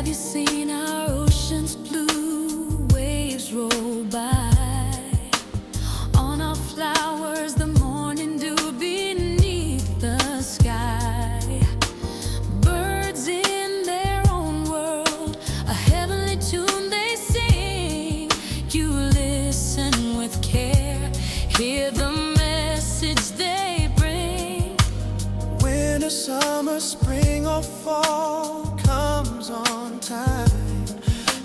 Have you seen our ocean's blue waves roll by? On our flowers, the morning dew beneath the sky. Birds in their own world, a heavenly tune they sing. You listen with care, hear the message they bring. Winter, summer, spring, or fall comes on time,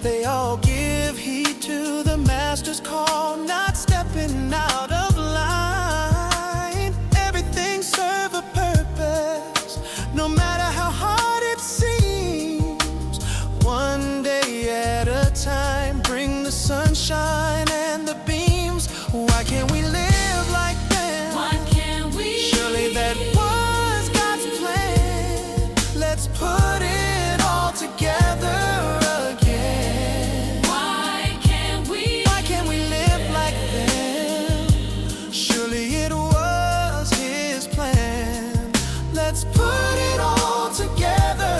they all give heed to the Master's call, not stepping out of line. Everything serve a purpose, no matter how hard it seems. One day at a time, bring the sunshine and the beams. Why can't we live like them? Why can't we? Surely that was God's plan. Let's put it all together again. Why can't we? Why can't we live like them? Surely it was His plan. Let's put it all together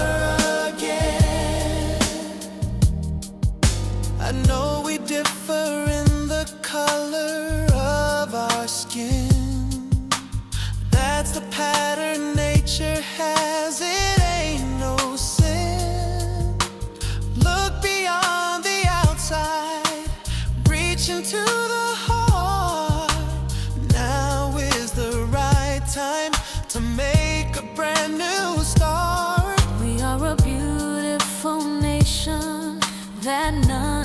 again. I know we differ in the color of our skin. That's the pattern nature has, it ain't no sin. Look beyond the outside, reach into the heart. Now is the right time to make a brand new start. We are a beautiful nation that none